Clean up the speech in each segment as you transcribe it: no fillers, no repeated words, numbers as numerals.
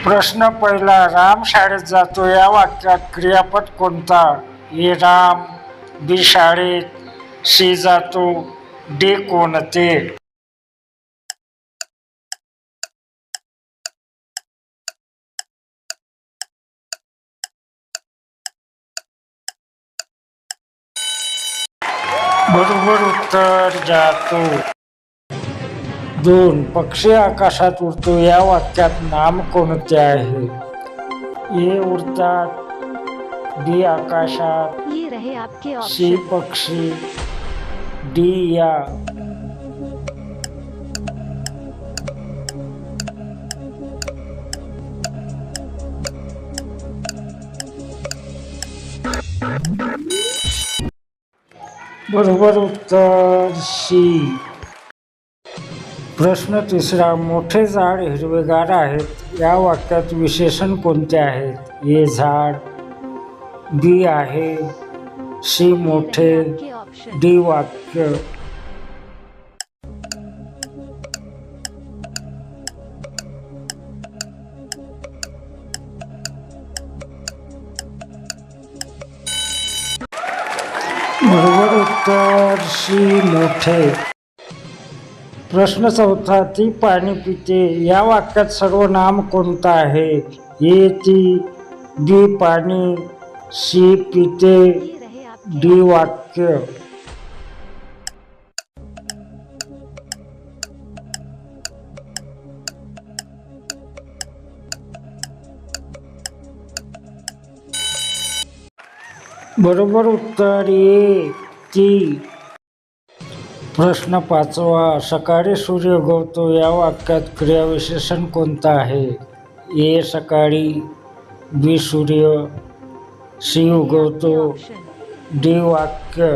प्रश्न पहिला, राम शाळेत जातो या वाक्यात क्रियापद कोणता? ए राम, बी शाळेत, सी जातो, डी कोणते? बरोबर उत्तर जातो. 2. पक्षी आकाशात उडतो या वाक्यात नाम कोणते आहे? ए उडतात, बी आकाशात, ये रहे आपके सी ऑप्शन। पक्षी, डी या. बरोबर उत्तर सी. प्रश्न तिसरा, मोठे झाड हिरवेगार आहेत या वाक्यात विशेषण कोणते आहेत? ए झाड, बी आहे, सी मोठे, आपके ऑप्शन। डी वाक्य. बरोबर उत्तर सी मोठे. प्रश्न चौथा, ती पाणी पिते या वाक्यात सर्वनाम कोणतं आहे? ए ती, बी पाणी, सी पिते, ये रहे आपके डी वाक्य. बरोबर उत्तर ए ती. प्रश्न पाचवा, सकाळी सूर्य उगवतो या वाक्यात क्रियाविशेषण कोणतं आहे? ए सकाळी, बी सूर्य, सी उगवतो, ऑप्शन। डी वाक्य.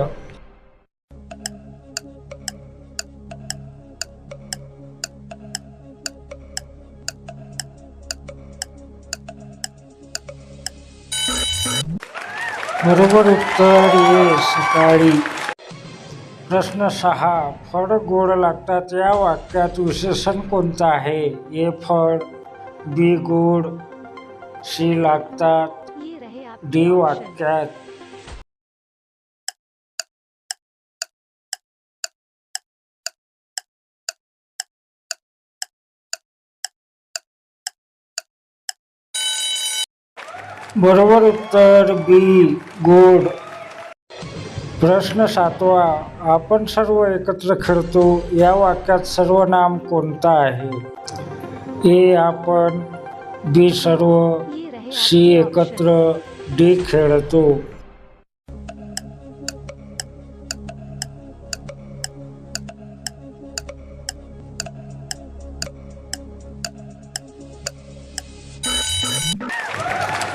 बरोबर उत्तर ए सकाळी. प्रश्न 6, फळ गोड लागतात या वाक्यात विशेषण कोणतं आहे? ए फळ, बी गोड, सी लागतात, ये रहे आपके डी ऑप्शन। वाक्यात. बरोबर उत्तर बी गोड. प्रश्न 7वा, आपण सर्व एकत्र खेळतो या वाक्यात सर्वनाम कोणतं आहे? ए आपण, बी सर्व, ये रहे सी आपके एकत्र, ऑप्शन। डी खेळतो.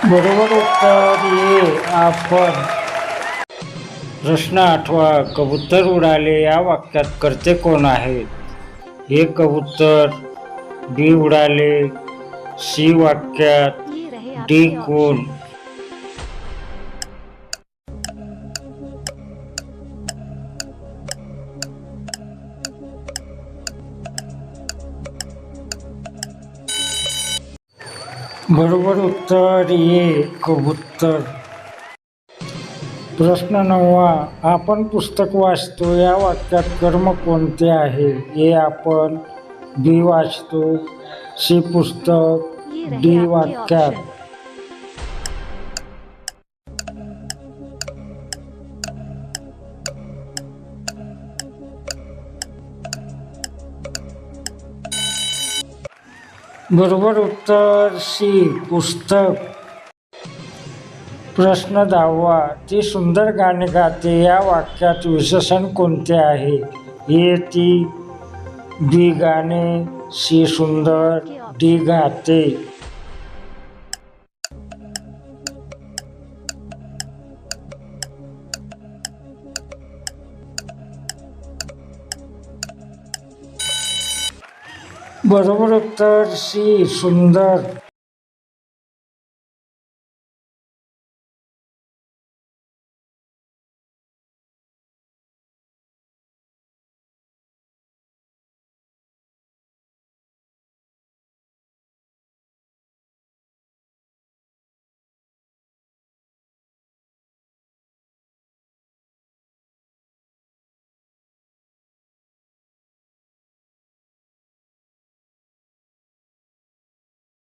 बरोबर उत्तर ए आपण. प्रश्न 8वा, कबूतर उडाले या वाक्यात कर्ते कोण आहेत? ए कबूतर, बी उडाले, सी वाक्यात, ये रहे डी आपके कोण. ऑप्शन। बरोबर उत्तर ए कबूतर. प्रश्न 9वा, आपण पुस्तक वाचतो या वाक्यात कर्म कोणते आहे? ए आपण, बी वाचतो, सी पुस्तक, ये रहे डी आपके वाक्यात. ऑप्शन। बरोबर उत्तर सी पुस्तक. प्रश्न 10वा, ती सुंदर गाणे गाते या वाक्यात विशेषण कोणते आहे? ए ती, बी गाणे, सी सुंदर, डी गाते. बरोबर उत्तर सी सुंदर.